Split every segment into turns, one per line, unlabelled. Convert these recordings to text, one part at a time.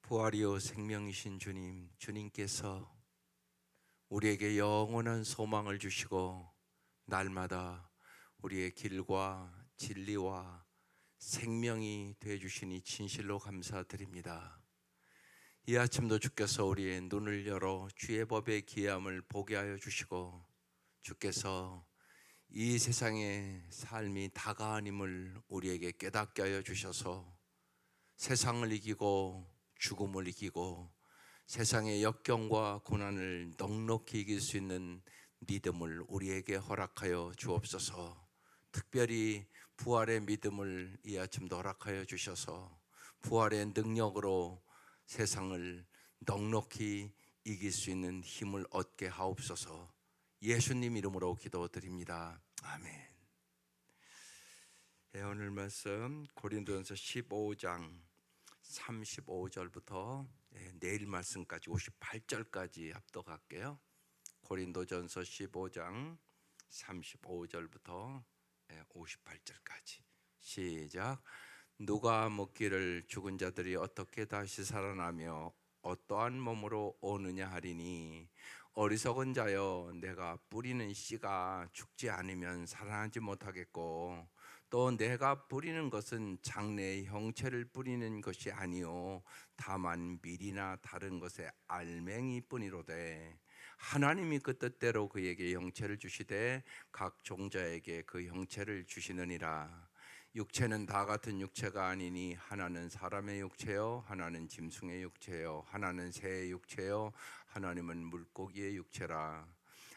부활이요 생명이신 주님, 주님께서 우리에게 영원한 소망을 주시고 날마다 우리의 길과 진리와 생명이 되어 주시니 진실로 감사드립니다. 이 아침도 주께서 우리의 눈을 열어 주의 법의 귀함을 보게 하여 주시고, 주께서 이 세상의 삶이 다가아님을 우리에게 깨닫게 하여 주셔서 세상을 이기고 죽음을 이기고 세상의 역경과 고난을 넉넉히 이길 수 있는 믿음을 우리에게 허락하여 주옵소서. 특별히 부활의 믿음을 이 아침도 허락하여 주셔서 부활의 능력으로 세상을 넉넉히 이길 수 있는 힘을 얻게 하옵소서. 예수님 이름으로 기도드립니다. 아멘. 오늘 말씀 고린도전서 15장 35절부터 내일 말씀까지 58절까지 합독할게요. 고린도전서 15장 35절부터 58절까지 시작. 누가 묻기를 죽은 자들이 어떻게 다시 살아나며 어떠한 몸으로 오느냐 하리니, 어리석은 자여, 내가 뿌리는 씨가 죽지 않으면 살아나지 못하겠고, 또 내가 뿌리는 것은 장래의 형체를 뿌리는 것이 아니요 다만 밀이나 다른 것의 알맹이 뿐이로되, 하나님이 그 뜻대로 그에게 형체를 주시되 각 종자에게 그 형체를 주시느니라. 육체는 다 같은 육체가 아니니 하나는 사람의 육체요, 하나는 짐승의 육체요, 하나는 새의 육체요, 하나님은 물고기의 육체라.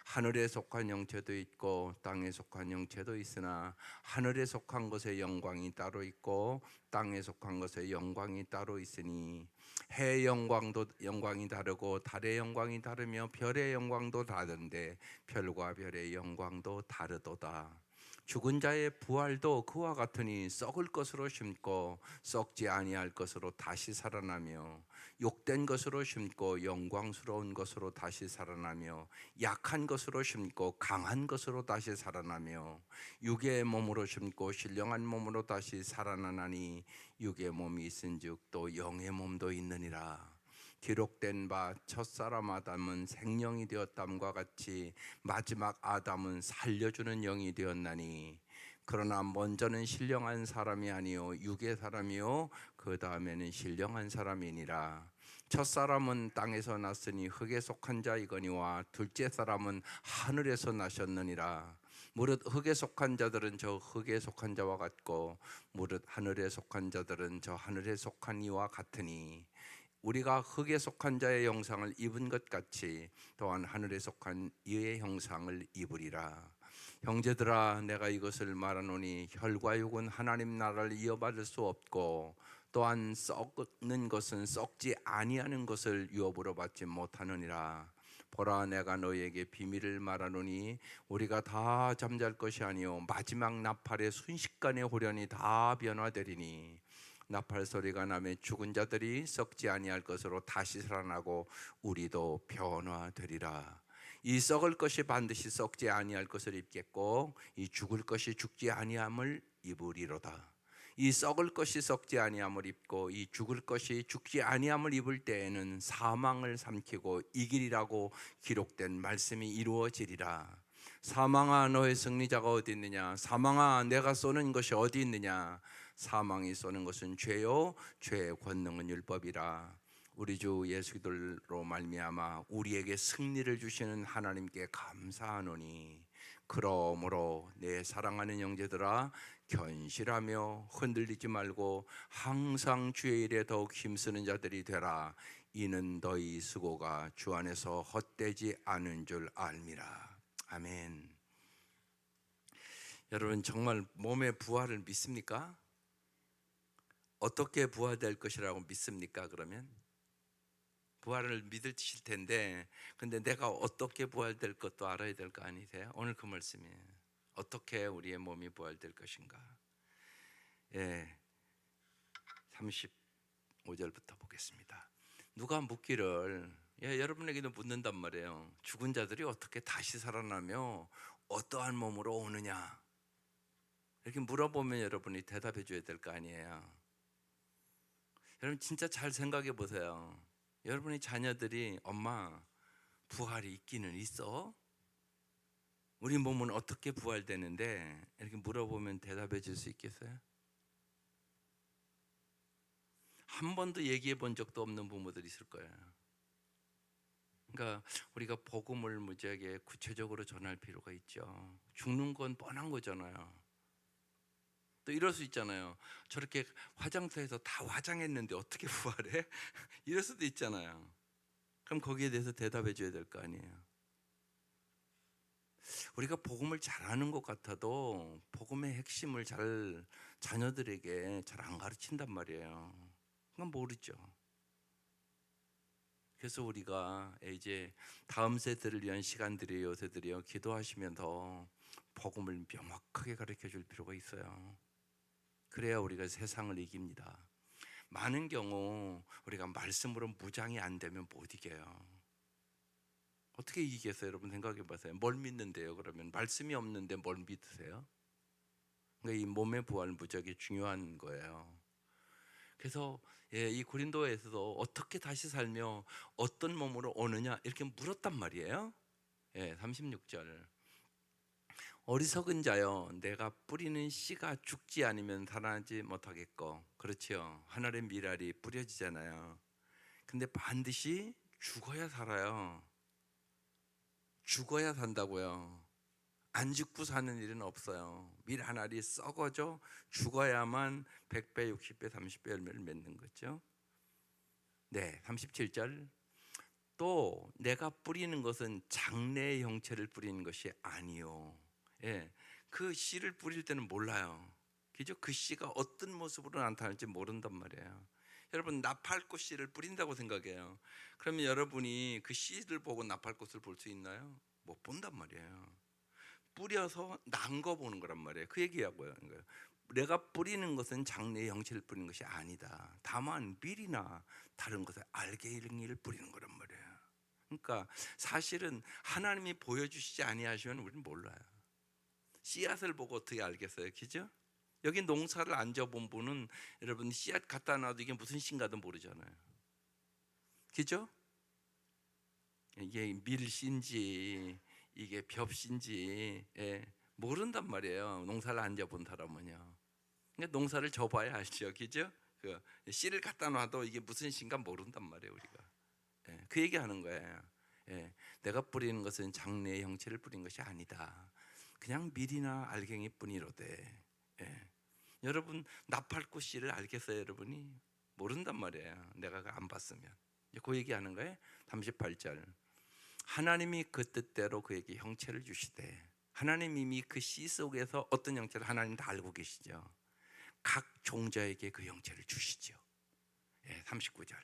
하늘에 속한 형체도 있고 땅에 속한 형체도 있으나 하늘에 속한 것의 영광이 따로 있고 땅에 속한 것의 영광이 따로 있으니, 해의 영광이 다르고 달의 영광이 다르며 별의 영광도 다른데 별과 별의 영광도 다르도다. 죽은 자의 부활도 그와 같으니 썩을 것으로 심고 썩지 아니할 것으로 다시 살아나며, 욕된 것으로 심고 영광스러운 것으로 다시 살아나며, 약한 것으로 심고 강한 것으로 다시 살아나며, 육의 몸으로 심고 신령한 몸으로 다시 살아나나니, 육의 몸이 있은즉 또 영의 몸도 있느니라. 기록된 바 첫사람 아담은 생명이 되었담과 같이 마지막 아담은 살려주는 영이 되었나니, 그러나 먼저는 신령한 사람이 아니요 육의 사람이요 그 다음에는 신령한 사람이니라. 첫사람은 땅에서 났으니 흙에 속한 자이거니와 둘째 사람은 하늘에서 나셨느니라. 무릇 흙에 속한 자들은 저 흙에 속한 자와 같고 무릇 하늘에 속한 자들은 저 하늘에 속한 이와 같으니, 우리가 흙에 속한 자의 형상을 입은 것 같이 또한 하늘에 속한 이의 형상을 입으리라. 형제들아, 내가 이것을 말하노니 혈과 육은 하나님 나라를 이어받을 수 없고, 또한 썩는 것은 썩지 아니하는 것을 유업으로 받지 못하느니라. 보라, 내가 너희에게 비밀을 말하노니 우리가 다 잠잘 것이 아니요 마지막 나팔의 순식간에 호련히 다 변화되리니, 나팔 소리가 나면 죽은 자들이 썩지 아니할 것으로 다시 살아나고 우리도 변화되리라. 이 썩을 것이 반드시 썩지 아니할 것을 입겠고 이 죽을 것이 죽지 아니함을 입으리로다. 이 썩을 것이 썩지 아니함을 입고 이 죽을 것이 죽지 아니함을 입을 때에는 사망을 삼키고 이기리라고 기록된 말씀이 이루어지리라. 사망아, 너의 승리자가 어디 있느냐? 사망아, 내가 쏘는 것이 어디 있느냐? 사망이 쏘는 것은 죄요 죄의 권능은 율법이라. 우리 주 예수 그리스도로 말미암아 우리에게 승리를 주시는 하나님께 감사하노니, 그러므로 내 사랑하는 형제들아, 견실하며 흔들리지 말고 항상 주의 일에 더욱 힘쓰는 자들이 되라. 이는 너희 수고가 주 안에서 헛되지 않은 줄 알미라. 아멘. 여러분, 정말 몸의 부활을 믿습니까? 어떻게 부활될 것이라고 믿습니까? 그러면 부활을 믿으실 텐데, 근데 내가 어떻게 부활될 것도 알아야 될 거 아니세요? 오늘 그 말씀이에요. 어떻게 우리의 몸이 부활될 것인가? 35절부터 보겠습니다. 누가 묻기를, 여러분에게도 묻는단 말이에요. 죽은 자들이 어떻게 다시 살아나며 어떠한 몸으로 오느냐? 이렇게 물어보면 여러분이 대답해 줘야 될 거 아니에요. 여러분 진짜 잘 생각해 보세요. 여러분의 자녀들이 엄마 부활이 있기는 있어? 우리 몸은 어떻게 부활되는데? 이렇게 물어보면 대답해 줄 수 있겠어요? 한 번도 얘기해 본 적도 없는 부모들이 있을 거예요. 그러니까 우리가 복음을 무지하게 구체적으로 전할 필요가 있죠. 죽는 건 뻔한 거잖아요. 또 이럴 수 있잖아요. 저렇게 화장터에서 다 화장했는데 어떻게 부활해? 이럴 수도 있잖아요. 그럼 거기에 대해서 대답해 줘야 될 거 아니에요. 우리가 복음을 잘하는 것 같아도 복음의 핵심을 잘 자녀들에게 잘 안 가르친단 말이에요. 그건 모르죠. 그래서 우리가 이제 다음 세대를 위한 시간들이 요새들이요, 기도하시면서 복음을 명확하게 가르쳐 줄 필요가 있어요. 그래야 우리가 세상을 이깁니다. 많은 경우 우리가 말씀으로 무장이 안 되면 못 이겨요. 어떻게 이기겠어요? 여러분 생각해 보세요. 뭘 믿는데요? 그러면 말씀이 없는데 뭘 믿으세요? 그러니까 이 몸의 부활 무지하게 중요한 거예요. 그래서 이 고린도에서도 어떻게 다시 살며 어떤 몸으로 오느냐 이렇게 물었단 말이에요. 36절. 어리석은 자여, 내가 뿌리는 씨가 죽지 않으면 살아나지 못하겠고, 그렇지요. 하늘의 미랄이 뿌려지잖아요. 근데 반드시 죽어야 살아요. 죽어야 산다고요. 안 죽고 사는 일은 없어요. 밀 한 알이 썩어져 죽어야만 100배, 60배, 30배 열매를 맺는 거죠. 37절. 또 내가 뿌리는 것은 장래의 형체를 뿌리는 것이 아니요. 그 씨를 뿌릴 때는 몰라요. 그죠? 그 씨가 어떤 모습으로 나타날지 모른단 말이에요. 여러분 나팔꽃 씨를 뿌린다고 생각해요. 그러면 여러분이 그 씨를 보고 나팔꽃을 볼 수 있나요? 못 본단 말이에요. 뿌려서 난 거 보는 거란 말이에요. 그 얘기하고요. 그러니까 내가 뿌리는 것은 장래의 형체를 뿌리는 것이 아니다. 다만 밀이나 다른 것을 알갱이를 뿌리는 거란 말이에요. 그러니까 사실은 하나님이 보여주시지 아니하시면 우리는 몰라요. 씨앗을 보고 어떻게 알겠어요? 그죠? 여기 농사를 안 져본 분은 여러분 씨앗 갖다 놔도 이게 무슨 씨인가도 모르잖아요. 그죠? 이게 밀씨인지 이게 벽씨인지 모른단 말이에요. 농사를 안 져본 사람은요. 그러니까 농사를 져봐야 알죠. 그죠? 그 씨를 갖다 놔도 이게 무슨 씨인가 모른단 말이에요. 우리가 그 얘기하는 거예요. 내가 뿌리는 것은 장래의 형체를 뿌린 것이 아니다. 그냥 밀이나 알갱이뿐이로되. 여러분 나팔꽃 씨를 알겠어요, 여러분이? 모른단 말이에요. 내가 안 봤으면. 그 얘기하는 거예요. 38절. 하나님이 그 뜻대로 그에게 형체를 주시되, 하나님 이미 그 씨 속에서 어떤 형체를 하나님 다 알고 계시죠. 각 종자에게 그 형체를 주시죠. 39절.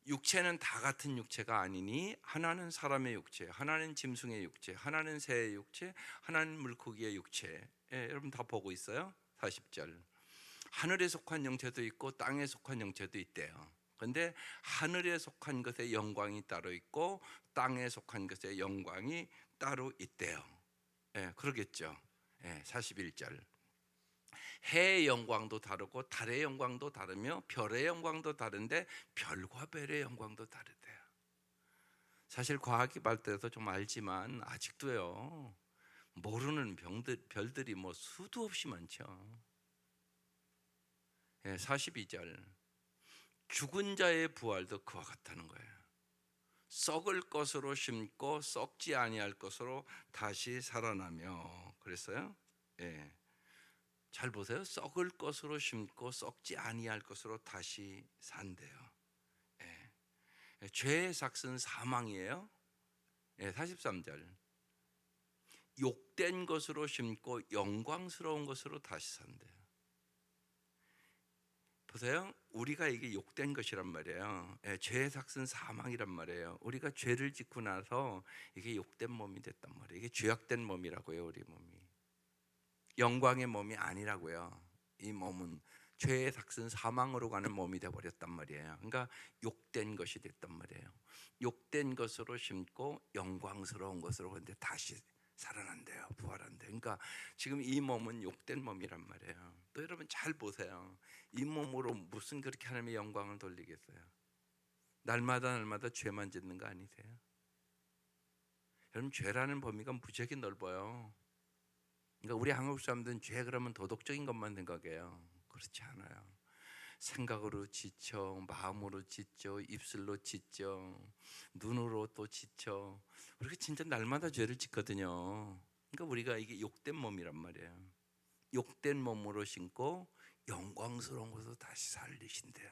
육체는 다 같은 육체가 아니니 하나는 사람의 육체, 하나는 짐승의 육체, 하나는 새의 육체, 하나는 물고기의 육체. 여러분 다 보고 있어요? 40절. 하늘에 속한 영체도 있고 땅에 속한 영체도 있대요. 그런데 하늘에 속한 것의 영광이 따로 있고 땅에 속한 것의 영광이 따로 있대요. 그러겠죠. 41절. 해의 영광도 다르고 달의 영광도 다르며 별의 영광도 다른데 별과 별의 영광도 다르대요. 사실 과학이 발달해서 좀 알지만 아직도요 모르는 별들이 뭐 수도 없이 많죠. 42절. 죽은 자의 부활도 그와 같다는 거예요. 썩을 것으로 심고 썩지 아니할 것으로 다시 살아나며. 그랬어요? 잘 보세요. 썩을 것으로 심고 썩지 아니할 것으로 다시 산대요. 죄의 삭은 사망이에요. 43절. 욕된 것으로 심고 영광스러운 것으로 다시 산대요. 보세요. 우리가 이게 욕된 것이란 말이에요. 죄의 삭은 사망이란 말이에요. 우리가 죄를 짓고 나서 이게 욕된 몸이 됐단 말이에요. 이게 죄악된 몸이라고요. 우리 몸이 영광의 몸이 아니라고요. 이 몸은 죄의 삭은 사망으로 가는 몸이 되어버렸단 말이에요. 그러니까 욕된 것이 됐단 말이에요. 욕된 것으로 심고 영광스러운 것으로 근데 다시 살아난대요. 부활한대. 그러니까 지금 이 몸은 욕된 몸이란 말이에요. 또 여러분 잘 보세요. 이 몸으로 무슨 그렇게 하나님의 영광을 돌리겠어요? 날마다 죄만 짓는 거 아니세요? 여러분 죄라는 범위가 무지하게 넓어요. 그러니까 우리 한국 사람들은 죄 그러면 도덕적인 것만 생각해요. 그렇지 않아요. 생각으로 지쳐, 마음으로 지쳐, 입술로 지쳐, 눈으로 또 지쳐. 우리가 진짜 날마다 죄를 짓거든요. 그러니까 우리가 이게 욕된 몸이란 말이에요. 욕된 몸으로 신고 영광스러운 것으로 다시 살리신대요.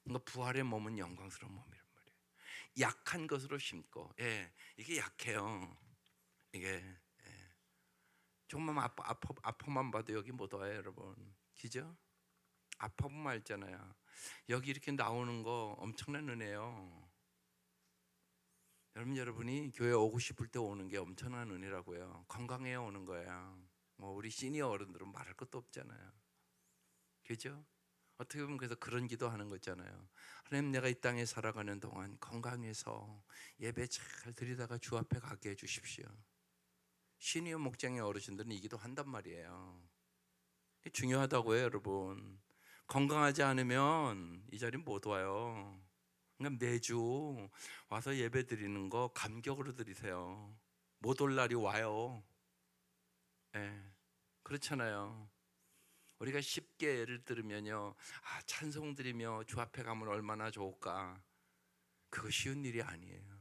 그러니까 부활의 몸은 영광스러운 몸이란 말이에요. 약한 것으로 심고, 이게 약해요. 이게 조금만 아파만 봐도 여기 못 와요, 여러분. 그죠? 아파보면 알잖아요. 여기 이렇게 나오는 거 엄청난 은혜예요. 여러분이 교회 오고 싶을 때 오는 게 엄청난 은혜라고요. 건강해야 오는 거야. 뭐 우리 시니어 어른들은 말할 것도 없잖아요. 그죠? 어떻게 보면 그래서 그런 기도하는 거잖아요. 하나님, 내가 이 땅에 살아가는 동안 건강해서 예배 잘 드리다가 주 앞에 가게 해주십시오. 시니어 목장의 어르신들은 이 기도 한단 말이에요. 중요하다고요, 여러분. 건강하지 않으면 이 자리 못 와요. 그러니까 매주 와서 예배 드리는 거 감격으로 드리세요. 못 올 날이 와요. 그렇잖아요. 우리가 쉽게 예를 들면요, 찬송 드리며 주 앞에 가면 얼마나 좋을까. 그거 쉬운 일이 아니에요.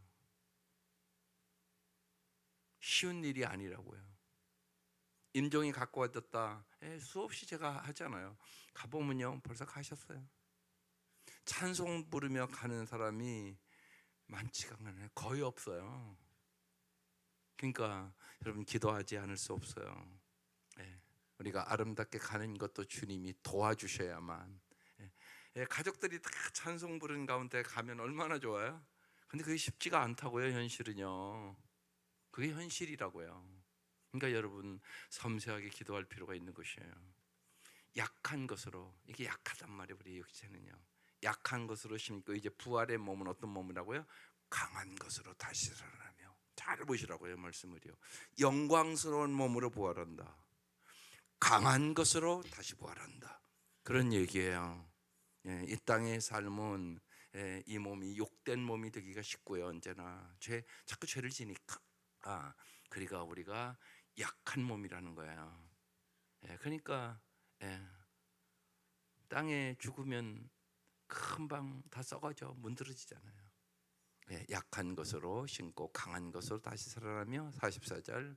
쉬운 일이 아니라고요. 임종이 갖고 왔다. 수없이 제가 하잖아요. 가보면요, 벌써 가셨어요. 찬송 부르며 가는 사람이 많지가 않아요. 거의 없어요. 그러니까 여러분 기도하지 않을 수 없어요. 우리가 아름답게 가는 것도 주님이 도와주셔야만. 가족들이 다 찬송 부르는 가운데 가면 얼마나 좋아요? 근데 그게 쉽지가 않다고요. 현실은요. 그게 현실이라고요. 그러니까 여러분 섬세하게 기도할 필요가 있는 것이에요. 약한 것으로, 이게 약하단 말이에요. 우리 육체는요. 약한 것으로 심고, 이제 부활의 몸은 어떤 몸이라고요? 강한 것으로 다시 살아나며. 잘 보시라고요, 말씀을요. 영광스러운 몸으로 부활한다. 강한 것으로 다시 부활한다. 그런 얘기예요. 이 땅의 삶은 이 몸이 욕된 몸이 되기가 쉽고요. 언제나 자꾸 죄를 지니까. 그러니까 우리가 약한 몸이라는 거예요. 그러니까 땅에 죽으면 금방 다 썩어져 문드러지잖아요. 약한 것으로 심고 강한 것으로 다시 살아나며 44절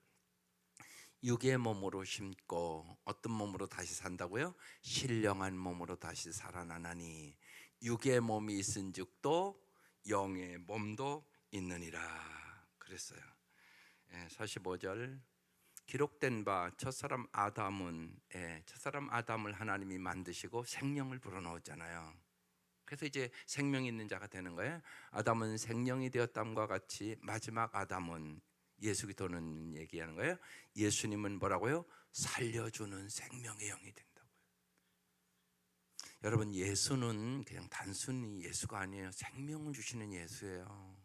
육의 몸으로 심고 어떤 몸으로 다시 산다고요? 신령한 몸으로 다시 살아나나니 육의 몸이 있은즉도 영의 몸도 있느니라 그랬어요. 45절 기록된 바 첫사람 아담을 하나님이 만드시고 생명을 불어넣었잖아요. 그래서 이제 생명이 있는 자가 되는 거예요. 아담은 생명이 되었담과 같이 마지막 아담은 예수 그리스도는 얘기하는 거예요. 예수님은 뭐라고요? 살려주는 생명의 영이 된다고요. 여러분 예수는 그냥 단순히 예수가 아니에요. 생명을 주시는 예수예요.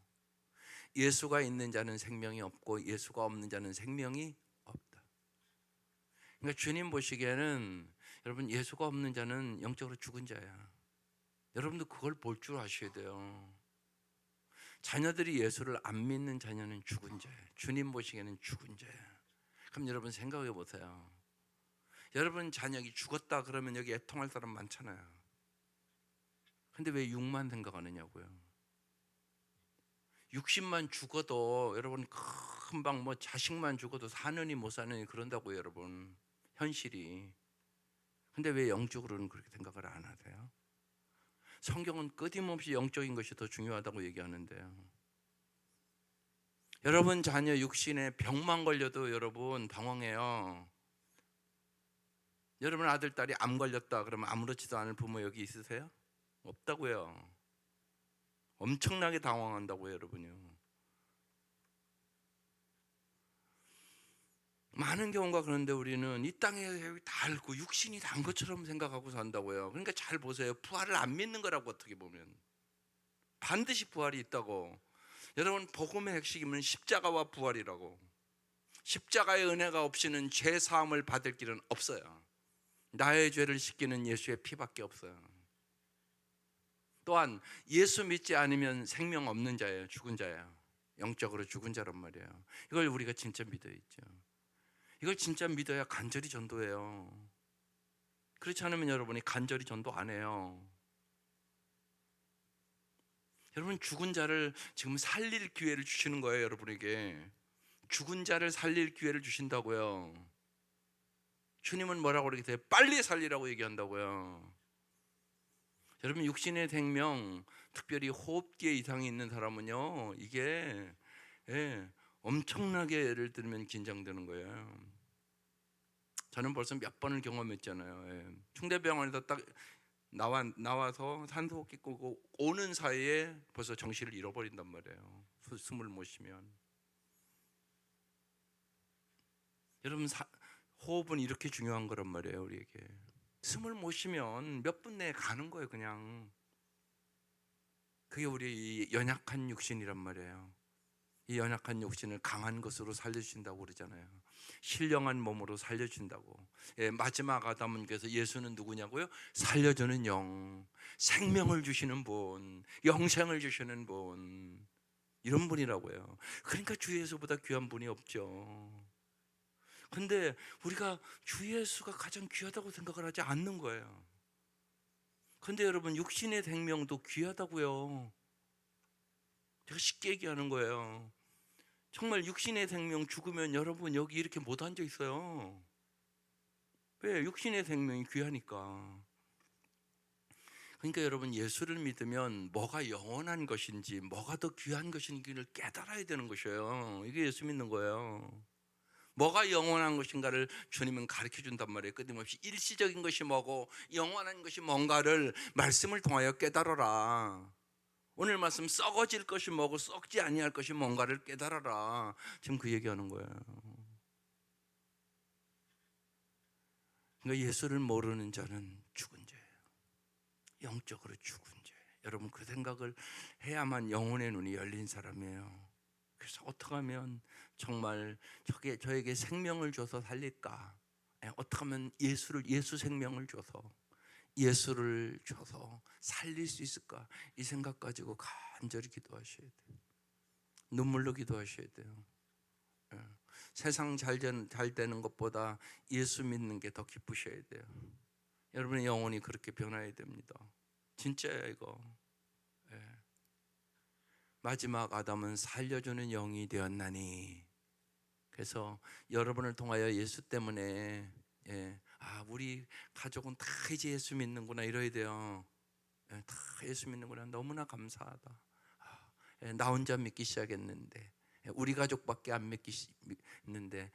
예수가 있는 자는 생명이 없고 예수가 없는 자는 생명이 없다. 그러니까 주님 보시기에는 여러분 예수가 없는 자는 영적으로 죽은 자야. 여러분도 그걸 볼 줄 아셔야 돼요. 자녀들이 예수를 안 믿는 자녀는 죽은 자예요. 주님 보시기에는 죽은 자예요. 그럼 여러분 생각해 보세요. 여러분 자녀가 죽었다 그러면 여기 애통할 사람 많잖아요. 근데 왜 육만 생각하느냐고요. 60만 죽어도 여러분 금방 뭐 자식만 죽어도 사느니 못 사느니 그런다고요, 여러분. 현실이. 근데 왜 영적으로는 그렇게 생각을 안 하세요? 성경은 끊임없이 영적인 것이 더 중요하다고 얘기하는데요. 여러분 자녀 육신에 병만 걸려도 여러분 당황해요. 여러분 아들 딸이 암 걸렸다 그러면 아무렇지도 않을 부모 여기 있으세요? 없다고요. 엄청나게 당황한다고요, 여러분요. 많은 경우가 그런데 우리는 이 땅에 다 앓고 육신이 단 것처럼 생각하고 산다고요. 그러니까 잘 보세요. 부활을 안 믿는 거라고 어떻게 보면. 반드시 부활이 있다고. 여러분 복음의 핵심은 십자가와 부활이라고. 십자가의 은혜가 없이는 죄 사함을 받을 길은 없어요. 나의 죄를 씻기는 예수의 피밖에 없어요. 또한 예수 믿지 않으면 생명 없는 자예요. 죽은 자예요. 영적으로 죽은 자란 말이에요. 이걸 우리가 진짜 믿어야죠. 이걸 진짜 믿어야 간절히 전도해요. 그렇지 않으면 여러분이 간절히 전도 안 해요. 여러분, 죽은 자를 지금 살릴 기회를 주시는 거예요. 여러분에게 죽은 자를 살릴 기회를 주신다고요. 주님은 뭐라고 그러겠어요? 빨리 살리라고 얘기한다고요. 여러분, 육신의 생명, 특별히 호흡기에 이상이 있는 사람은요, 이게 엄청나게 예를 들면 긴장되는 거예요. 저는 벌써 몇 번을 경험했잖아요. 충대병원에서 딱 나와서 산소호흡기 끄고 오는 사이에 벌써 정신을 잃어버린단 말이에요. 숨을 못 쉬면. 여러분, 호흡은 이렇게 중요한 거란 말이에요. 우리에게 숨을 못 쉬면 몇 분 내에 가는 거예요. 그냥 그게 우리 연약한 육신이란 말이에요. 이 연약한 육신을 강한 것으로 살려주신다고 그러잖아요. 신령한 몸으로 살려준다고. 마지막 아담은 그래서 예수는 누구냐고요? 살려주는 영, 생명을 주시는 분, 영생을 주시는 분, 이런 분이라고요. 그러니까 주 예수보다 귀한 분이 없죠. 근데 우리가 주 예수가 가장 귀하다고 생각을 하지 않는 거예요. 근데 여러분, 육신의 생명도 귀하다고요. 제가 쉽게 얘기하는 거예요. 정말 육신의 생명 죽으면 여러분 여기 이렇게 못 앉아 있어요. 왜? 육신의 생명이 귀하니까. 그러니까 여러분, 예수를 믿으면 뭐가 영원한 것인지 뭐가 더 귀한 것인지를 깨달아야 되는 것이에요. 이게 예수 믿는 거예요. 뭐가 영원한 것인가를 주님은 가르쳐 준단 말이에요. 끊임없이 일시적인 것이 뭐고 영원한 것이 뭔가를 말씀을 통하여 깨달아라. 오늘 말씀, 썩어질 것이 뭐고 썩지 아니할 것이 뭔가를 깨달아라. 지금 그 얘기하는 거예요. 그러니까 예수를 모르는 자는 죽은 죄예요. 영적으로 죽은 죄. 여러분, 그 생각을 해야만 영혼의 눈이 열린 사람이에요. 그래서 어떻게 하면 정말 저에게 생명을 줘서 살릴까? 어떻게 하면 예수 생명을 예수를 줘서 살릴 수 있을까? 이 생각 가지고 간절히 기도하셔야 돼요. 눈물로 기도하셔야 돼요. 세상 잘 되는 것보다 예수 믿는 게 더 기쁘셔야 돼요. 여러분의 영혼이 그렇게 변화해야 됩니다. 진짜예요, 이거. 마지막 아담은 살려주는 영이 되었나니. 그래서 여러분을 통하여 예수 때문에 우리 가족은 다 이제 예수 믿는구나 이래야 돼요. 다 예수 믿는구나. 너무나 감사하다. 나 혼자 믿기 시작했는데, 우리 가족밖에 안 믿는데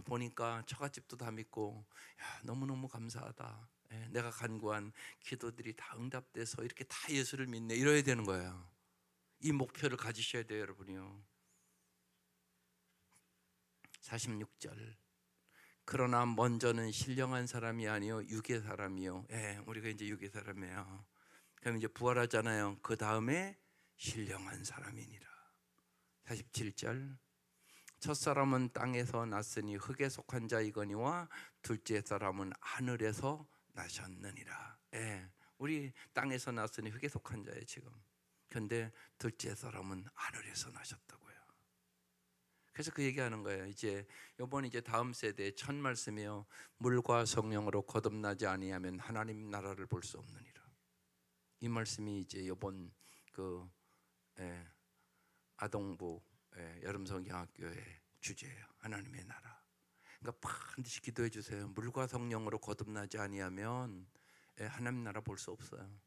보니까 처갓집도 다 믿고, 너무너무 감사하다. 내가 간구한 기도들이 다 응답돼서 이렇게 다 예수를 믿네 이래야 되는 거예요. 이 목표를 가지셔야 돼요, 여러분이요. 46절. 그러나 먼저는 신령한 사람이 아니요 육의 사람이요. 우리가 이제 육의 사람이에요. 그럼 이제 부활하잖아요. 그 다음에 신령한 사람이니라. 47절. 첫사람은 땅에서 났으니 흙에 속한 자이거니와 둘째 사람은 하늘에서 나셨느니라. 우리 땅에서 났으니 흙에 속한 자예요 지금. 근데 둘째 사람은 하늘에서 나셨다고요. 그래서 그 얘기하는 거예요. 이번 다음 세대의 첫 말씀이요. 물과 성령으로 거듭나지 아니하면 하나님 나라를 볼 수 없느니라. 이 말씀이 이번 아동부 여름성경학교의 주제예요. 하나님의 나라. 그러니까 반드시 기도해 주세요. 물과 성령으로 거듭나지 아니하면 하나님 나라 볼 수 없어요.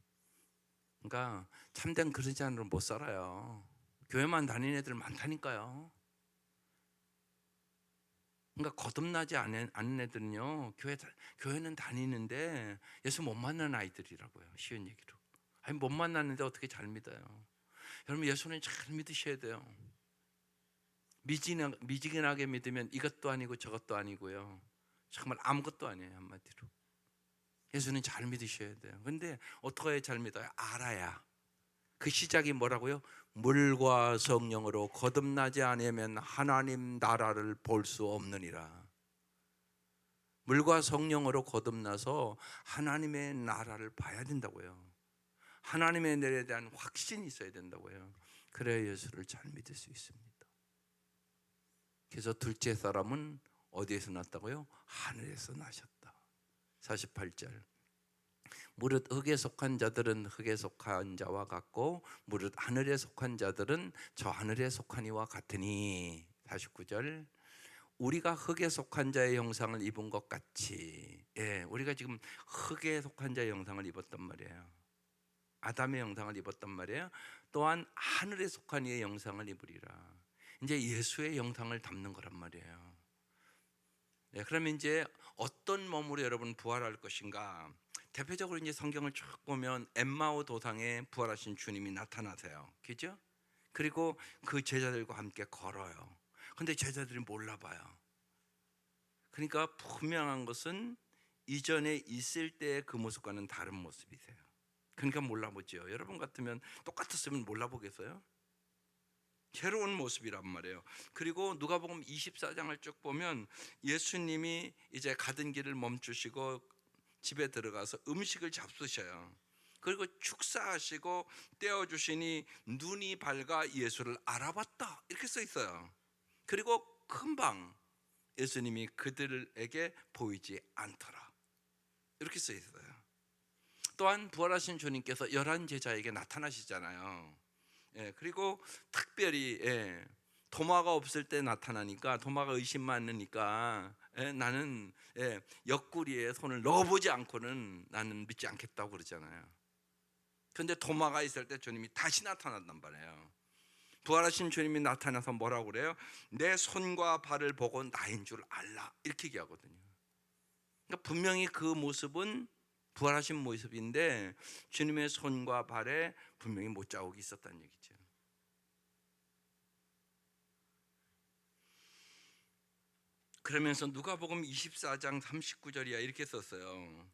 그러니까 참된 그리스도인으로 못 살아요. 교회만 다니는 애들 많다니까요. 그러니까 거듭나지 않은 애들은요, 교회는 다니는데 예수 못 만나는 아이들이라고요. 쉬운 얘기로. 못 만났는데 어떻게 잘 믿어요? 여러분, 예수는 잘 믿으셔야 돼요. 미지근하게 믿으면 이것도 아니고 저것도 아니고요. 정말 아무것도 아니에요, 한마디로. 예수는 잘 믿으셔야 돼요. 근데 어떻게 잘 믿어요? 알아야. 그 시작이 뭐라고요? 물과 성령으로 거듭나지 않으면 하나님 나라를 볼 수 없느니라. 물과 성령으로 거듭나서 하나님의 나라를 봐야 된다고요. 하나님의 나라에 대한 확신이 있어야 된다고요. 그래야 예수를 잘 믿을 수 있습니다. 그래서 둘째 사람은 어디에서 났다고요? 하늘에서 나셨다. 48절. 무릇 흙에 속한 자들은 흙에 속한 자와 같고 무릇 하늘에 속한 자들은 저 하늘에 속한 이와 같으니. 49절. 우리가 흙에 속한 자의 형상을 입은 것 같이, 우리가 지금 흙에 속한 자의 형상을 입었단 말이에요. 아담의 형상을 입었단 말이에요. 또한 하늘에 속한 이의 형상을 입으리라. 이제 예수의 형상을 담는 거란 말이에요. 그러면 이제 어떤 몸으로 여러분 부활할 것인가? 대표적으로 이제 성경을 쭉 보면 엠마오 도상에 부활하신 주님이 나타나세요. 그죠? 그리고 그 제자들과 함께 걸어요. 근데 제자들이 몰라 봐요. 그러니까 분명한 것은 이전에 있을 때의 그 모습과는 다른 모습이세요. 그러니까 몰라보죠. 여러분 같으면 똑같았으면 몰라보겠어요? 새로운 모습이란 말이에요. 그리고 누가복음 24장을 쭉 보면 예수님이 이제 가던 길을 멈추시고 집에 들어가서 음식을 잡수셔요. 그리고 축사하시고 떼어주시니 눈이 밝아 예수를 알아봤다, 이렇게 써 있어요. 그리고 금방 예수님이 그들에게 보이지 않더라, 이렇게 써 있어요. 또한 부활하신 주님께서 11 제자에게 나타나시잖아요. 그리고 특별히 도마가 없을 때 나타나니까, 도마가 의심 많으니까 나는 옆구리에 손을 넣어보지 않고는 나는 믿지 않겠다고 그러잖아요. 그런데 도마가 있을 때 주님이 다시 나타난단 말이에요. 부활하신 주님이 나타나서 뭐라고 그래요? 내 손과 발을 보고 나인 줄 알라, 이렇게 얘기하거든요. 그러니까 분명히 그 모습은 부활하신 모습인데 주님의 손과 발에 분명히 못자국이 있었다는 얘기죠. 그러면서 누가복음 24장 39절이야 이렇게 썼어요.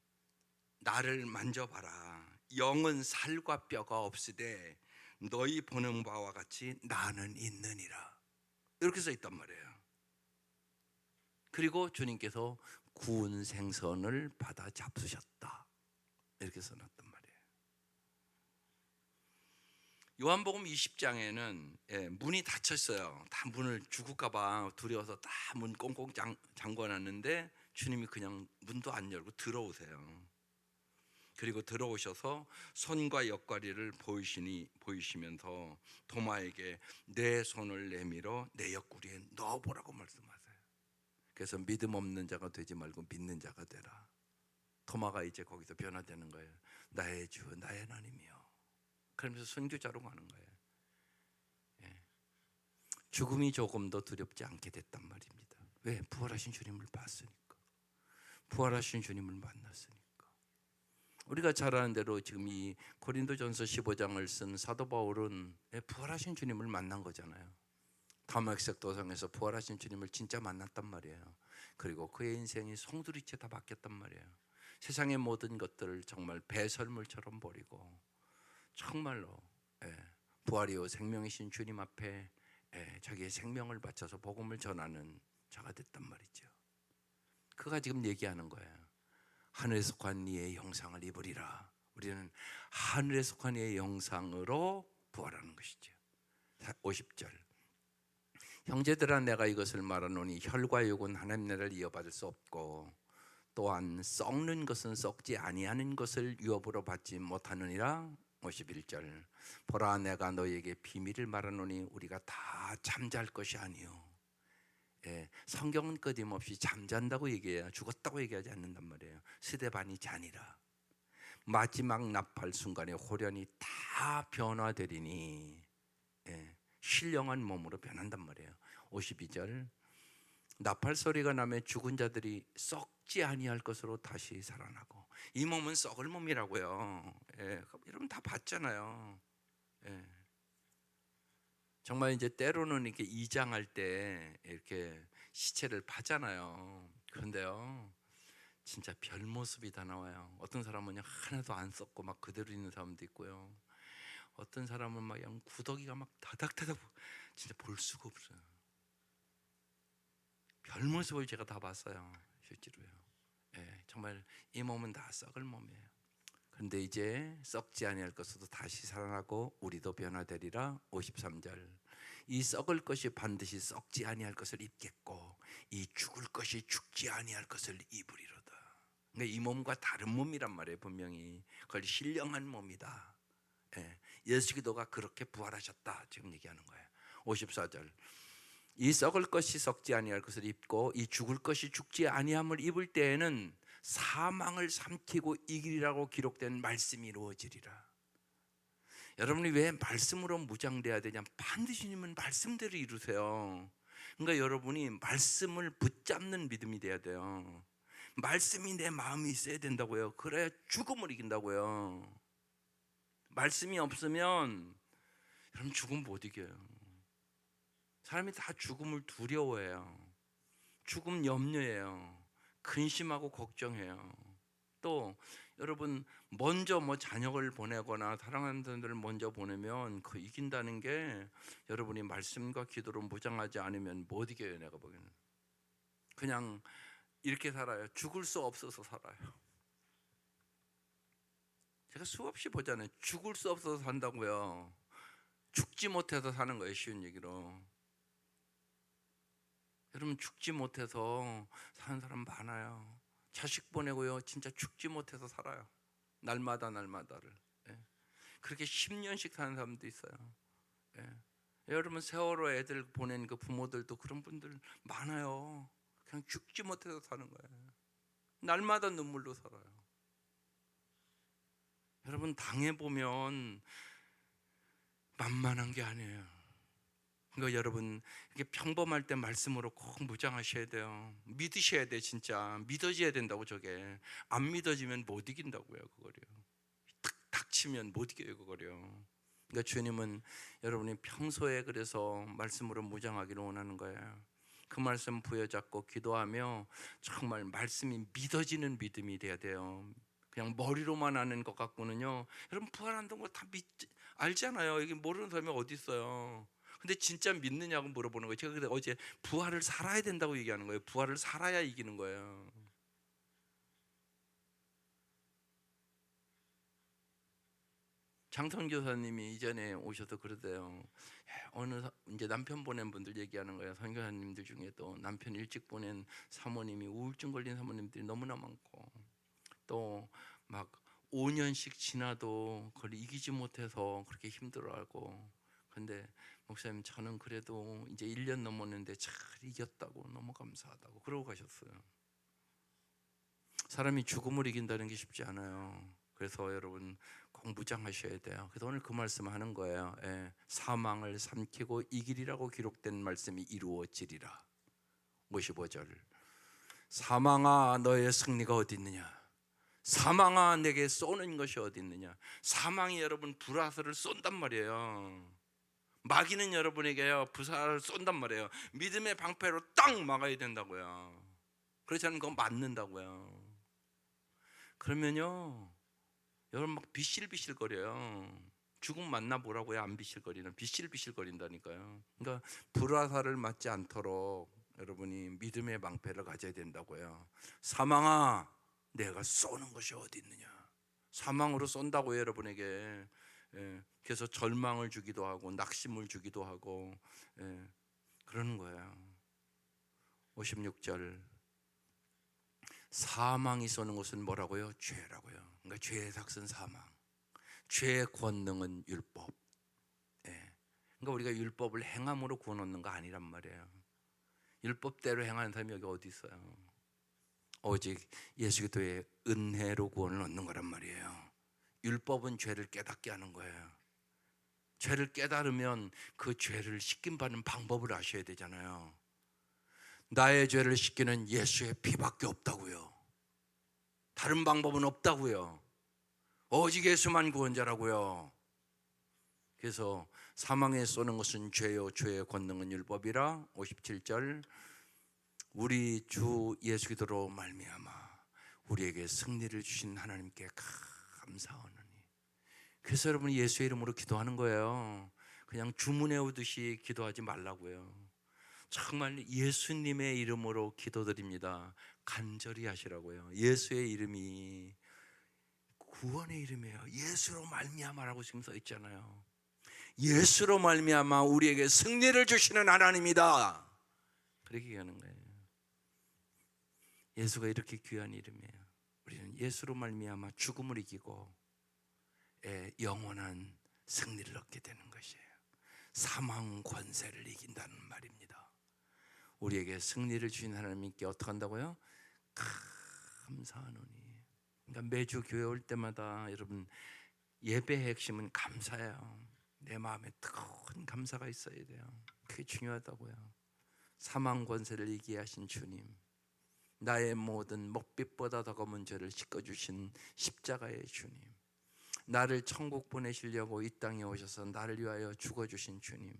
나를 만져봐라. 영은 살과 뼈가 없으되 너희 보는 바와 같이 나는 있느니라, 이렇게 써 있단 말이에요. 그리고 주님께서 구운 생선을 받아 잡수셨다, 이렇게 써놨단 말이에요. 요한복음 20장에는 문이 닫혔어요. 다 문을 죽을까봐 두려워서 다 문 꽁꽁 잠궈놨는데 주님이 그냥 문도 안 열고 들어오세요. 그리고 들어오셔서 손과 옆구리를 보이시면서 도마에게 내 손을 내밀어 내 옆구리에 넣어보라고 말씀하세요. 그래서 믿음 없는 자가 되지 말고 믿는 자가 되라. 도마가 이제 거기서 변화되는 거예요. 나의 주 나의 하나님이여, 그러면서 선교자로 가는 거예요. 죽음이 조금 더 두렵지 않게 됐단 말입니다. 왜? 부활하신 주님을 봤으니까, 부활하신 주님을 만났으니까. 우리가 잘 아는 대로 지금 이 고린도전서 15장을 쓴 사도 바울은 부활하신 주님을 만난 거잖아요. 다메섹 도상에서 부활하신 주님을 진짜 만났단 말이에요. 그리고 그의 인생이 송두리째 다 바뀌었단 말이에요. 세상의 모든 것들을 정말 배설물처럼 버리고 정말로 부활이요 생명이신 주님 앞에 자기의 생명을 바쳐서 복음을 전하는 자가 됐단 말이죠. 그가 지금 얘기하는 거예요. 하늘에 속한 이의 형상을 입으리라. 우리는 하늘에 속한 이의 형상으로 부활하는 것이죠. 50절. 형제들아 내가 이것을 말하노니 혈과 육은 하나님 나라를 이어받을 수 없고 또한 썩는 것은 썩지 아니하는 것을 유업으로 받지 못하느니라. 51절. 보라 내가 너희에게 비밀을 말하노니 우리가 다 잠잘 것이 아니요. 성경은 끊임없이 잠잔다고 얘기해야, 죽었다고 얘기하지 않는단 말이에요. 스데반이 자니라. 마지막 나팔 순간에 호련히 다 변화되리니 신령한 몸으로 변한단 말이에요. 52절. 나팔 소리가 나면 죽은 자들이 썩지 아니할 것으로 다시 살아나고. 이 몸은 썩을 몸이라고요. 여러분 다 봤잖아요. 정말 이제 때로는 이렇게 이장할 때 이렇게 시체를 파잖아요. 그런데요, 진짜 별 모습이 다 나와요. 어떤 사람은 하나도 안 썩고 막 그대로 있는 사람도 있고요. 어떤 사람은 막 그냥 구더기가 막 다닥다닥 진짜 볼 수가 없어요. 별 모습을 제가 다 봤어요. 실제로요. 예, 정말 이 몸은 다 썩을 몸이에요. 그런데 이제 썩지 아니할 것으로 다시 살아나고 우리도 변화되리라. 53절. 이 썩을 것이 반드시 썩지 아니할 것을 입겠고 이 죽을 것이 죽지 아니할 것을 입으리로다. 그러니까 이 몸과 다른 몸이란 말이에요. 분명히 그걸 신령한 몸이다. 예, 예수 기도가 그렇게 부활하셨다 지금 얘기하는 거예요. 54절. 이 썩을 것이 썩지 아니할 것을 입고 이 죽을 것이 죽지 아니함을 입을 때에는 사망을 삼키고 이기리라고 기록된 말씀이 이루어지리라. 여러분이 왜 말씀으로 무장돼야 되냐? 반드시 주님은 말씀대로 이루세요. 그러니까 여러분이 말씀을 붙잡는 믿음이 돼야 돼요. 말씀이 내 마음에 있어야 된다고요. 그래야 죽음을 이긴다고요. 말씀이 없으면 여러분 죽음 못 이겨요. 사람이 다 죽음을 두려워해요. 죽음 염려해요. 근심하고 걱정해요. 또 여러분 먼저 뭐 자녀를 보내거나 사랑하는 사람들을 먼저 보내면 그 이긴다는 게 여러분이 말씀과 기도로 무장하지 않으면 못 이겨요. 내가 보기에는 그냥 이렇게 살아요. 죽을 수 없어서 살아요. 제가 수없이 보잖아요. 죽을 수 없어서 산다고요. 죽지 못해서 사는 거예요. 쉬운 얘기로. 여러분 죽지 못해서 사는 사람 많아요. 자식 보내고요. 진짜 죽지 못해서 살아요. 날마다를. 예. 그렇게 10년씩 사는 사람도 있어요. 예. 여러분 세월호 애들 보낸 그 부모들도 그런 분들 많아요. 그냥 죽지 못해서 사는 거예요. 날마다 눈물로 살아요. 여러분 당해보면 만만한 게 아니에요. 그러니까 여러분 이렇게 평범할 때 말씀으로 꼭 무장하셔야 돼요. 믿으셔야 돼. 진짜 믿어져야 된다고. 저게 안 믿어지면 못 이긴다고요. 그거요. 탁 닥치면 못 이겨요. 그거요. 그러니까 주님은 여러분이 평소에 그래서 말씀으로 무장하기를 원하는 거예요. 그 말씀 부여잡고 기도하며 정말 말씀이 믿어지는 믿음이 돼야 돼요. 그냥 머리로만 아는 것 같고는요. 여러분 부활한다는 거 다 알잖아요. 이게 모르는 사람이 어디 있어요. 근데 진짜 믿느냐고 물어보는 거예요. 제가 그때 어제 부활을 살아야 된다고 얘기하는 거예요. 부활을 살아야 이기는 거예요. 장선 교사님이 이전에 오셔서 그러대요. 이제 남편 보낸 분들 얘기하는 거예요. 선교사님들 중에도 남편 일찍 보낸 사모님이 우울증 걸린 사모님들이 너무나 많고 또 막 5년씩 지나도 그걸 이기지 못해서 그렇게 힘들어하고 근데 목사님 저는 그래도 이제 1년 넘었는데 잘 이겼다고 너무 감사하다고 그러고 가셨어요. 사람이 죽음을 이긴다는 게 쉽지 않아요. 그래서 여러분 꼭 무장하셔야 돼요. 그래서 오늘 그 말씀 하는 거예요. 예, 사망을 삼키고 이기리라고 기록된 말씀이 이루어지리라. 55절. 사망아 너의 승리가 어디 있느냐? 사망아 내게 쏘는 것이 어디 있느냐? 사망이 여러분 불화살을 쏜단 말이에요. 마귀는 여러분에게요 불화살을 쏜단 말이에요. 믿음의 방패로 딱 막아야 된다고요. 그렇지 않으면 그거 맞는다고요. 그러면요 여러분 막 비실비실거려요. 죽음 만나보라고요. 안 비실거리는 비실비실거린다니까요. 그러니까 불화살을 맞지 않도록 여러분이 믿음의 방패를 가져야 된다고요. 사망아 내가 쏘는 것이 어디 있느냐? 사망으로 쏜다고요 여러분에게. 예, 그래서 절망을 주기도 하고 낙심을 주기도 하고 예, 그러는 거예요. 56절. 사망이 쏘는 것은 뭐라고요? 죄라고요. 그러니까 죄의 삭은 사망. 죄의 권능은 율법. 예. 그러니까 우리가 율법을 행함으로 구원 얻는 거 아니란 말이에요. 율법대로 행하는 사람이 여기 어디 있어요? 오직 예수 그리스도의 은혜로 구원을 얻는 거란 말이에요. 율법은 죄를 깨닫게 하는 거예요. 죄를 깨달으면 그 죄를 씻김받는 방법을 아셔야 되잖아요. 나의 죄를 씻기는 예수의 피밖에 없다고요. 다른 방법은 없다고요. 오직 예수만 구원자라고요. 그래서 사망에 쏘는 것은 죄요 죄의 권능은 율법이라. 57절. 우리 주 예수 그리스도로 말미암아 우리에게 승리를 주신 하나님께 감사하노니 그래서 여러분 예수의 이름으로 기도하는 거예요. 그냥 주문해 오듯이 기도하지 말라고요. 정말 예수님의 이름으로 기도드립니다. 간절히 하시라고요. 예수의 이름이 구원의 이름이에요. 예수로 말미암아라고 지금 써 있잖아요. 예수로 말미암아 우리에게 승리를 주시는 하나님이다. 그렇게 얘기하는 거예요. 예수가 이렇게 귀한 이름이에요. 우리는 예수로 말미암아 죽음을 이기고 영원한 승리를 얻게 되는 것이에요. 사망 권세를 이긴다는 말입니다. 우리에게 승리를 주신 하나님께 어떻게 한다고요? 감사하노니. 그러니까 매주 교회 올 때마다 여러분 예배의 핵심은 감사예요. 내 마음에 뜨거운 감사가 있어야 돼요. 그게 중요하다고요. 사망 권세를 이기게 하신 주님, 나의 모든 목빛보다 더 검은 죄를 씻어주신 십자가의 주님, 나를 천국 보내시려고 이 땅에 오셔서 나를 위하여 죽어주신 주님,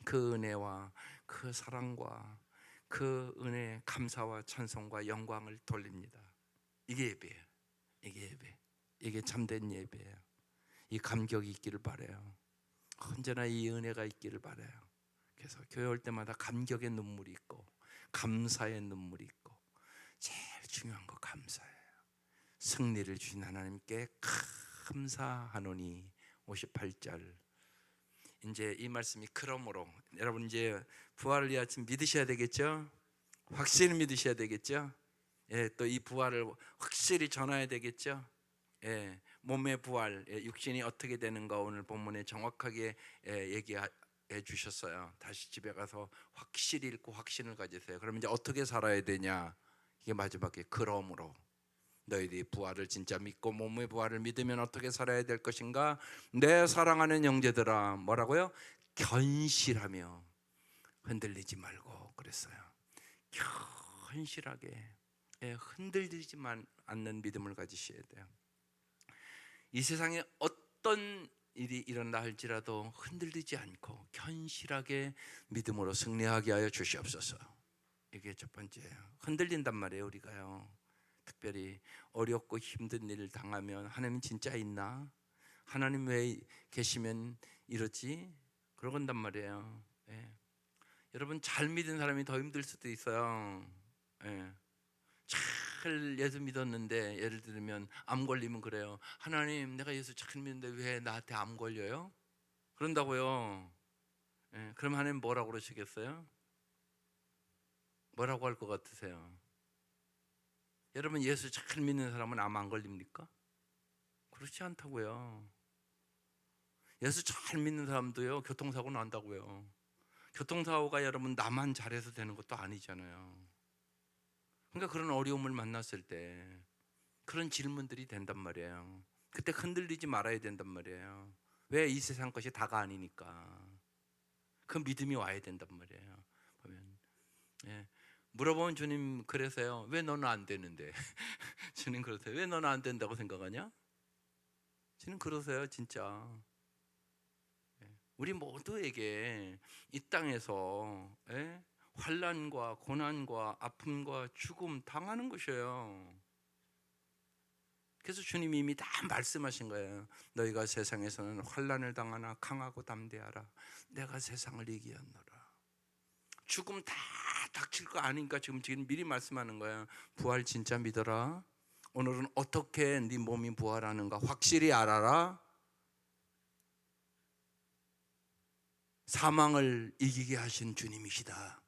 그 은혜와 그 사랑과 그 은혜, 감사와 찬송과 영광을 돌립니다. 이게 예배예요. 이게 예배. 이게 참된 예배예요. 이 감격이 있기를 바라요. 언제나 이 은혜가 있기를 바라요. 그래서 교회 올 때마다 감격의 눈물이 있고 감사의 눈물이 있고 제일 중요한 거 감사예요. 승리를 주신 하나님께 감사하노니 58절. 이제 이 말씀이 그러므로 여러분 이제 부활을 아침 믿으셔야 되겠죠? 확실히 믿으셔야 되겠죠? 예, 또 이 부활을 확실히 전해야 되겠죠? 예, 몸의 부활, 육신이 어떻게 되는가 오늘 본문에 정확하게 얘기해 주셨어요. 다시 집에 가서 확실히 읽고 확신을 가지세요. 그럼 이제 어떻게 살아야 되냐? 이게 마지막에 그러므로 너희들이 부활을 진짜 믿고 몸의 부활을 믿으면 어떻게 살아야 될 것인가? 내 사랑하는 형제들아, 뭐라고요? 견실하며 흔들리지 말고 그랬어요. 견실하게 흔들리지만 않는 믿음을 가지셔야 돼요. 이 세상에 어떤 일이 일어나 할지라도 흔들리지 않고 견실하게 믿음으로 승리하게 하여 주시옵소서. 이게 첫 번째예요. 흔들린단 말이에요. 우리가요, 특별히 어렵고 힘든 일을 당하면 하나님 진짜 있나? 하나님 왜 계시면 이러지? 그러건단 말이에요. 예. 여러분 잘 믿은 사람이 더 힘들 수도 있어요. 예. 잘 예수 믿었는데 예를 들면 암 걸리면 그래요. 하나님 내가 예수 잘 믿는데 왜 나한테 암 걸려요? 그런다고요. 예. 그럼 하나님 뭐라고 그러시겠어요? 뭐라고 할 것 같으세요? 여러분 예수 잘 믿는 사람은 암 안 걸립니까? 그렇지 않다고요. 예수 잘 믿는 사람도요 교통사고 난다고요. 교통사고가 여러분 나만 잘해서 되는 것도 아니잖아요. 그러니까 그런 어려움을 만났을 때 그런 질문들이 된단 말이에요. 그때 흔들리지 말아야 된단 말이에요. 왜? 이 세상 것이 다가 아니니까. 그 믿음이 와야 된단 말이에요. 보면 물어보면 주님 그래서요, 왜 너는 안 되는데? 주님 그러세요. 왜 너는 안 된다고 생각하냐? 주님 그러세요 진짜. 우리 모두에게 이 땅에서 환난과 고난과 아픔과 죽음 당하는 것이에요. 그래서 주님이 이미 다 말씀하신 거예요. 너희가 세상에서는 환난을 당하나 강하고 담대하라. 내가 세상을 이기었노라. 죽음 다 닥칠 거 아니니까 지금 미리 말씀하는 거예요. 부활 진짜 믿어라. 오늘은 어떻게 네 몸이 부활하는가 확실히 알아라. 사망을 이기게 하신 주님이시다.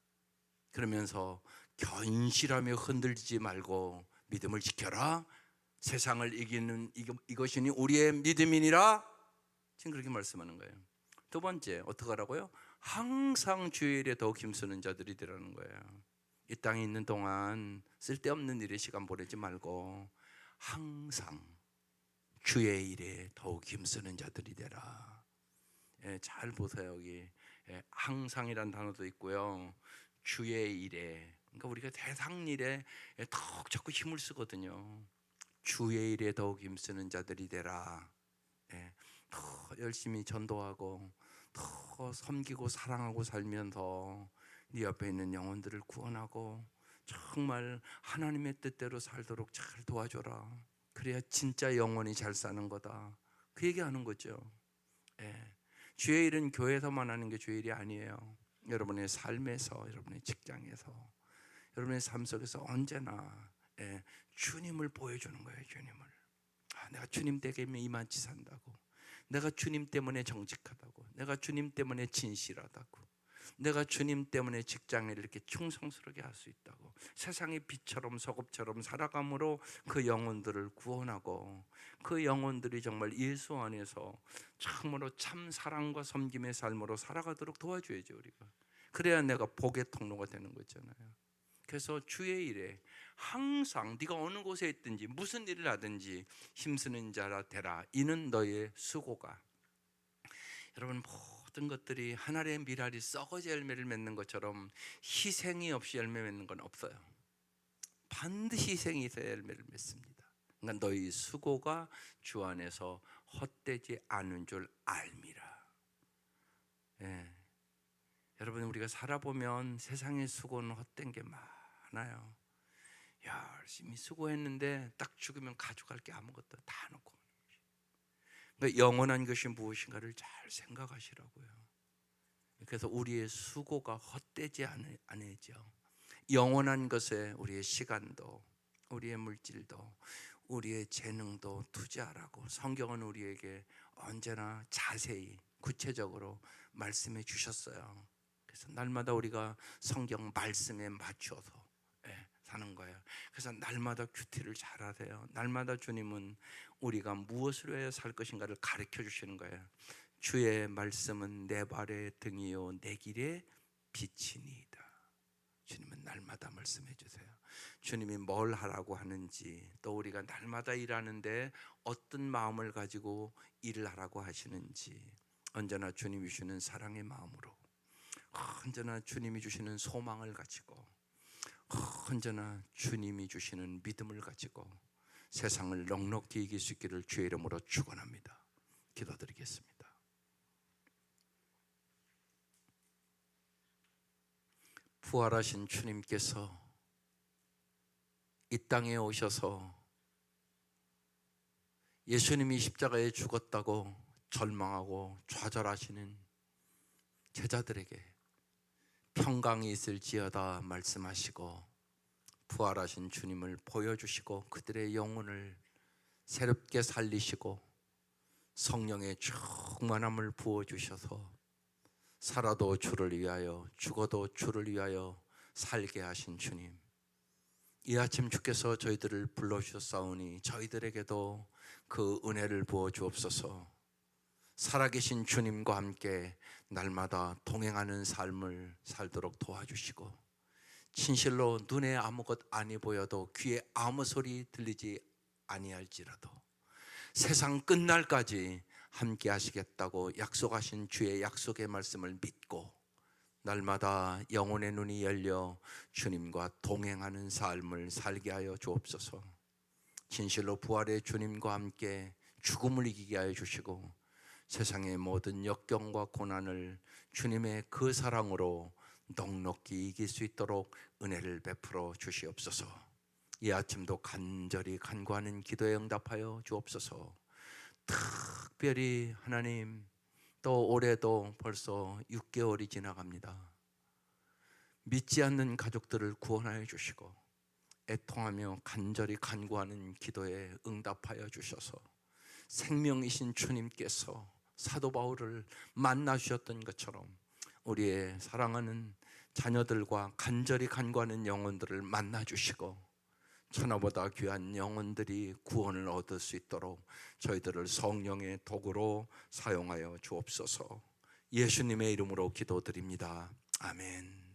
그러면서 견실하며 흔들리지 말고 믿음을 지켜라. 세상을 이기는 이것이니 우리의 믿음이니라. 지금 그렇게 말씀하는 거예요. 두 번째 어떻게 하라고요? 항상 주의 일에 더욱 힘쓰는 자들이 되라는 거예요. 이 땅에 있는 동안 쓸데없는 일에 시간 보내지 말고 항상 주의 일에 더욱 힘쓰는 자들이 되라. 잘 보세요. 여기 항상이란 단어도 있고요. 주의 일에, 그러니까 우리가 세상 일에 더욱 자꾸 힘을 쓰거든요. 주의 일에 더욱 힘쓰는 자들이 되라. 더 열심히 전도하고 더 섬기고 사랑하고 살면서 네 옆에 있는 영혼들을 구원하고 정말 하나님의 뜻대로 살도록 잘 도와줘라. 그래야 진짜 영혼이 잘 사는 거다. 그 얘기하는 거죠. 예. 주의 일은 교회에서만 하는 게 주의 일이 아니에요. 여러분의 삶에서, 여러분의 직장에서, 여러분의 삶 속에서 언제나 주님을 보여주는 거예요. 주님을. 내가 주님 댁에 이만치 산다고, 내가 주님 때문에 정직하다고, 내가 주님 때문에 진실하다고, 내가 주님 때문에 직장을 이렇게 충성스럽게 할 수 있다고, 세상의 빛처럼 소금처럼 살아감으로 그 영혼들을 구원하고, 그 영혼들이 정말 예수 안에서 참으로 참 사랑과 섬김의 삶으로 살아가도록 도와줘야죠. 우리가 그래야 내가 복의 통로가 되는 거잖아요. 그래서 주의 일에 항상 네가 어느 곳에 있든지 무슨 일을 하든지 힘쓰는 자라 되라. 이는 너의 수고가. 여러분, 모든 것들이 하늘의 밀알이 썩어져 열매를 맺는 것처럼 희생이 없이 열매 맺는 건 없어요. 반드시 희생이 있어야 열매를 맺습니다. 그러니까 너희 수고가 주 안에서 헛되지 않은 줄 알미라. 예. 여러분, 우리가 살아보면 세상의 수고는 헛된 게 많아요. 열심히 수고했는데 딱 죽으면 가져갈 게 아무것도 다 놓고. 그러니까 영원한 것이 무엇인가를 잘 생각하시라고요. 그래서 우리의 수고가 헛되지 않으죠. 영원한 것에 우리의 시간도, 우리의 물질도, 우리의 재능도 투자하라고 성경은 우리에게 언제나 자세히 구체적으로 말씀해 주셨어요. 그래서 날마다 우리가 성경 말씀에 맞춰서 사는 거예요. 그래서 날마다 큐티를 잘 하세요. 날마다 주님은 우리가 무엇을 위해 살 것인가를 가르쳐 주시는 거예요. 주의 말씀은 내 발의 등이요 내 길의 빛이니이다. 주님은 날마다 말씀해 주세요. 주님이 뭘 하라고 하는지, 또 우리가 날마다 일하는데 어떤 마음을 가지고 일을 하라고 하시는지, 언제나 주님이 주시는 사랑의 마음으로, 언제나 주님이 주시는 소망을 가지고, 언제나 주님이 주시는 믿음을 가지고 세상을 넉넉히 이길 수 있기를 주의 이름으로 축원합니다. 기도드리겠습니다. 부활하신 주님께서 이 땅에 오셔서 예수님이 십자가에 죽었다고 절망하고 좌절하시는 제자들에게 평강이 있을지어다 말씀하시고, 부활하신 주님을 보여주시고 그들의 영혼을 새롭게 살리시고 성령의 충만함을 부어주셔서 살아도 주를 위하여 죽어도 주를 위하여 살게 하신 주님, 이 아침 주께서 저희들을 불러주셨사오니 저희들에게도 그 은혜를 부어 주옵소서. 살아계신 주님과 함께 날마다 동행하는 삶을 살도록 도와주시고, 진실로 눈에 아무것 아니 보여도 귀에 아무 소리 들리지 아니할지라도 세상 끝날까지 함께 하시겠다고 약속하신 주의 약속의 말씀을 믿고 날마다 영혼의 눈이 열려 주님과 동행하는 삶을 살게 하여 주옵소서. 진실로 부활의 주님과 함께 죽음을 이기게 하여 주시고 세상의 모든 역경과 고난을 주님의 그 사랑으로 넉넉히 이길 수 있도록 은혜를 베풀어 주시옵소서. 이 아침도 간절히 간구하는 기도에 응답하여 주옵소서. 특별히 하나님, 또 올해도 벌써 6개월이 지나갑니다. 믿지 않는 가족들을 구원하여 주시고 애통하며 간절히 간구하는 기도에 응답하여 주셔서 생명이신 주님께서 사도 바울을 만나 주셨던 것처럼 우리의 사랑하는 자녀들과 간절히 간구하는 영혼들을 만나 주시고 천하보다 귀한 영혼들이 구원을 얻을 수 있도록 저희들을 성령의 도구로 사용하여 주옵소서. 예수님의 이름으로 기도드립니다. 아멘.